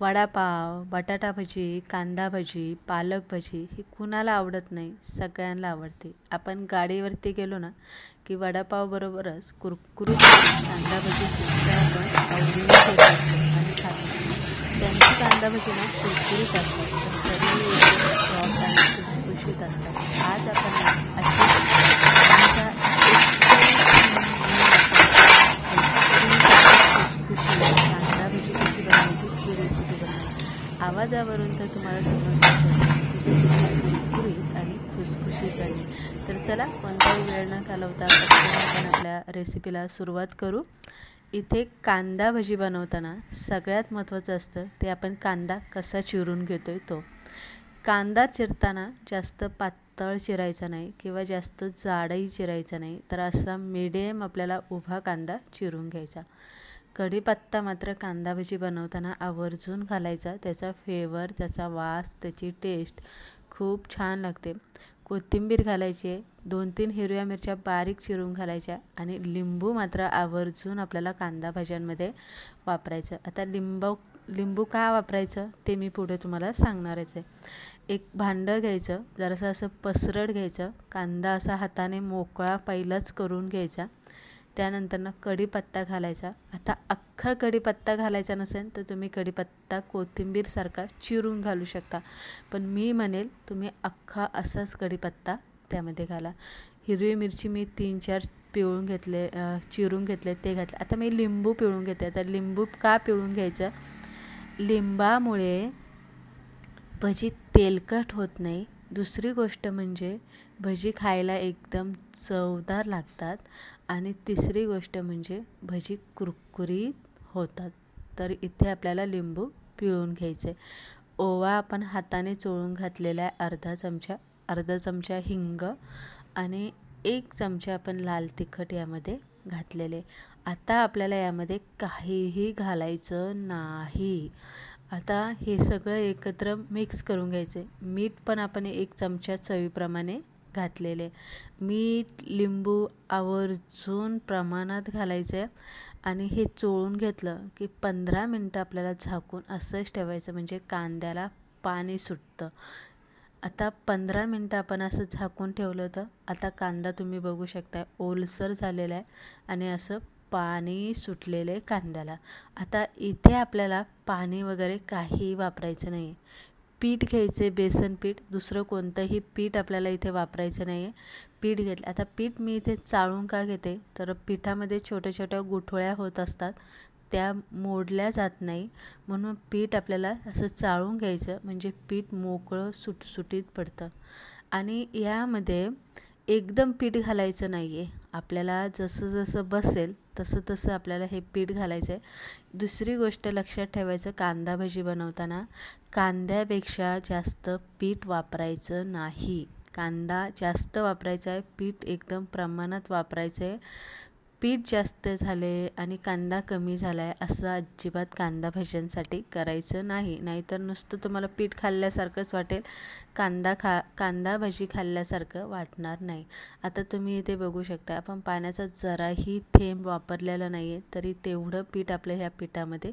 वडापाव, बटाटा भजी, कांदा भजी, पालक भजी ही कुणाला आवडत नाही, सगळ्यांना आवडते. आपण गाडीवरती गेलो ना की वडापाव बरोबरच कुरकुरीत कांदा भजी सुद्धा आपण आवडीने घेत असतो आणि खातो. त्यांची कांदा भजी ना कुरकुरीत असतात पण तरीही एकदम सॉफ्ट आणि खुशखुशीत असतात. आज आपण कांदा भजी कशी बनवायची ही रेसिपी बनवणार. आवाजावरून तर तुम्हाला समजत असेल की ती किती कुरकुरीत आणि खुसखुशीत झाली. तर चला कोणताही वेळ न घालवता आपण आपल्या रेसिपीला सुरुवात करू. इथे कांदा भजी बनवताना सगळ्यात महत्त्वाचं असतं ते आपण कांदा कसा चिरून घेतोय तो. कांदा चिरताना जास्त पातळ चिरायचा नाही किंवा जास्त जाडही चिरायचा नाही, तर असा मीडियम आपल्याला उभा कांदा चिरून घ्यायचा. कढीपत्ता मात्र कांदा भजी बनवताना आवर्जून घालायचा. त्याचा फ्लेवर, त्याचा वास, त्याची टेस्ट खूप छान लागते. कोथिंबीर घालायची आहे, 2-3 हिरव्या मिरच्या बारीक चिरून घालायच्या आणि लिंबू मात्र आवर्जून आपल्याला कांदा भाज्यांमध्ये वापरायचं. आता लिंबू का वापरायचं ते मी पुढे तुम्हाला सांगणारच आहे. एक भांडं घ्यायचं, जरासं असं पसरट घ्यायचं, कांदा असा हाताने मोकळा पहिलाच करून घ्यायचा. त्यानंतर कढीपत्ता घालायचा. आता अख्खा कढीपत्ता घालायचा नसेल तर तुम्ही कढीपत्ता कोथिंबीर सारखा चिरून घालू शकता, पण मी म्हणेल तुम्ही अख्खा असाच कढीपत्ता त्यामध्ये घाला. हिरवी मिरची मी 3-4 पिळून घेतले, चिरून घेतले, ते घातले. आता मी लिंबू पिळून घेते. आता लिंबू का पिळून घ्यायचं? लिंबामुळे भजी तेलकट होत नाही. दुसरी गोष्ट म्हणजे भजी खायला एकदम चवदार लागतात आणि तिसरी गोष्ट म्हणजे भजी कुरकुरीत होतात. तर इथे आपल्याला लिंबू पिळून घ्यायचे. ओवा आपण हाताने चोळून घातलेला आहे अर्धा चमचा हिंग आणि 1 चमचा आपण लाल तिखट यामध्ये घातलेले. आता आपल्याला यामध्ये काहीही घालायचं नाही. आता हे सगळं एकत्र मिक्स करून घ्यायचे. मीठ पण आपण 1 चमचा चवीप्रमाणे घातलेले. मीठ, लिंबू आवर्जून प्रमाणात घालायचे आणि हे चोळून घेतलं की 15 मिनटं आपल्याला झाकून असंच ठेवायचं, म्हणजे कांद्याला पाणी सुटतं. आता 15 मिनटं आपण असं झाकून ठेवलं होतं. आता कांदा तुम्ही बघू शकता ओलसर झालेला आहे आणि असं पाणी सुटलेले कांद्याला. आता इथे आपल्याला पाणी वगैरे काही वापरायचं नाही. पीठ घ्यायचे, बेसन पीठ, दुसरं कोणतंही पीठ आपल्याला इथे वापरायचं नाही आहे. पीठ घेतलं. आता पीठ मी इथे चाळून का घेते, तर पिठामध्ये छोट्या छोट्या गुठळ्या होत असतात, त्या मोडल्या जात नाही, म्हणून पीठ आपल्याला असं चाळून घ्यायचं, म्हणजे पीठ मोकळं सुटसुटीत पडतं. आणि यामध्ये एकदम पीठ घालायचं नाही आहे. आपल्याला जसं जसं बसेल तसं तसं आपल्याला हे पीठ घालायचं आहे. दुसरी गोष्ट लक्षात ठेवायचं, कांदा भजी बनवताना कांद्यापेक्षा जास्त पीठ वापरायचं नाही. कांदा जास्त वापरायचा आहे, पीठ एकदम प्रमाणात वापरायचं आहे. पीठ जास्त झाले आणि कांदा कमी झाला आहे असं अजिबात कांदा भज्यांसाठी करायचं नाही. नाहीतर नुसतं तुम्हाला पीठ खाल्ल्यासारखंच वाटेल, कांदा भजी खाल्ल्यासारखं वाटणार नाही. आता तुम्ही इथे बघू शकता आपण पाण्याचा जराही थेंब वापरलेला नाही आहे, तरी तेवढं पीठ आपल्या ह्या पिठामध्ये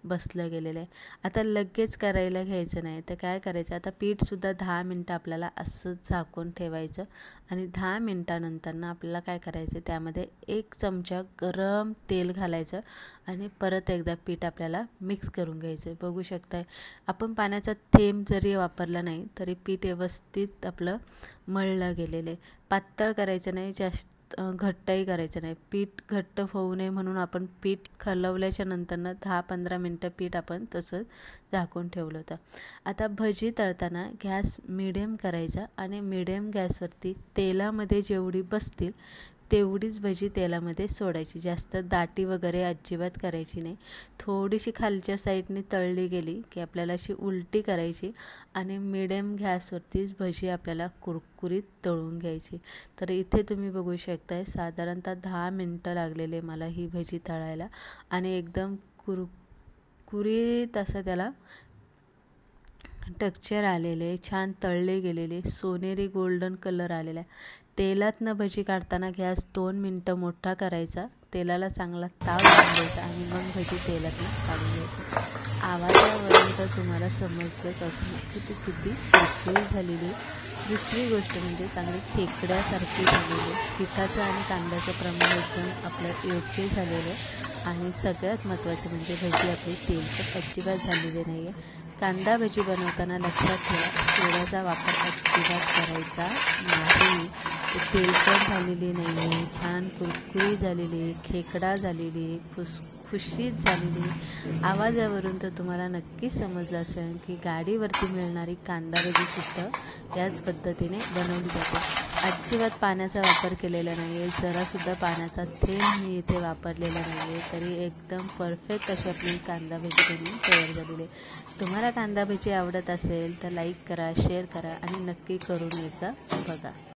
बसलं गेलेलं आहे. आता लगेच करायला घ्यायचं नाही, तर काय करायचं, आता पीठसुद्धा 10 मिनटं आपल्याला असंच झाकून ठेवायचं आणि 10 मिनटानंतर आपल्याला काय करायचं, त्यामध्ये 1 चमचा गरम तेल घालायचं आणि परत एकदा पीठ आपल्याला मिक्स करून घ्यायचं. बघू शकताय आपण पाण्याचा थेंब जरी वापरला नाही तरी पीठ व्यवस्थित आपलं मळलं गेलेलं आहे. पातळ करायचं नाही, जास्त घट्टही करायचं नाही. पीठ घट्ट होऊ नये म्हणून आपण पीठ खालवल्याच्या नंतरनं 10-15 मिनटं पीठ आपण तसंच झाकून ठेवलं होतं. आता भजी तळताना गॅस मिडियम करायचा आणि मिडियम गॅसवरती तेलामध्ये जेवढी बसतील तेवढीच भजी तेलामध्ये सोडायची. जास्त दाटी वगैरे अजिबात करायची नाही. थोडीशी खालच्या साईडने तळली गेली की आपल्याला अशी उलटी करायची आणि मिडियम गॅसवरतीच भजी आपल्याला कुरकुरीत तळून घ्यायची. तर इथे तुम्ही बघू शकताय साधारणतः 10 मिनटं लागलेले मला ही भजी तळायला आणि एकदम कुरकुरीत असं त्याला टेक्स्चर आलेले, छान तळले गेलेले, सोनेरी गोल्डन कलर आलेला आहे. तेलातनं भजी काढताना गॅस 2 मिनटं मोठा करायचा, तेलाला चांगला ताव द्यायचा आणि मग भजी तेलातनं काढून घ्यायची. आवाजावरून तर तुम्हाला समजलंच असेल की ती किती कुरकुरीत झालेली. दुसरी गोष्ट म्हणजे चांगली खेकड्यासारखी झालेली. पिठाचं आणि कांद्याचं प्रमाण एकदम आपलं योग्य झालेलं आहे. आणि सगळ्यात महत्त्वाचं म्हणजे भजी आपली तेलकट अजिबात झालेली नाही आहे. कांदा भजी बनवताना लक्षात ठेवा, सोड्याचा वापर अजिबात करायचा नाही. तेलकट झालेली नाही आहे, छान कुरकुरी झालेली, खेकडा झालेली, खुसखुशीत झालेली. आवाजावरून तर तुम्हाला नक्कीच समजलं असेल की गाडीवरती मिळणारी कांदा भजीसुद्धा याच पद्धतीने बनवली जाते. अजिबात पाण्याचा वापर केलेला नाही आहे, जरासुद्धा पाण्याचा थेंब मी इथे वापरलेला नाही आहे. तरी एकदम परफेक्ट अशी आपली कांदा भजी बनवून तयार झालेली आहे. तुम्हाला कांदा भजी आवडत असेल तर लाईक करा, शेअर करा आणि नक्की करून एकदा बघा.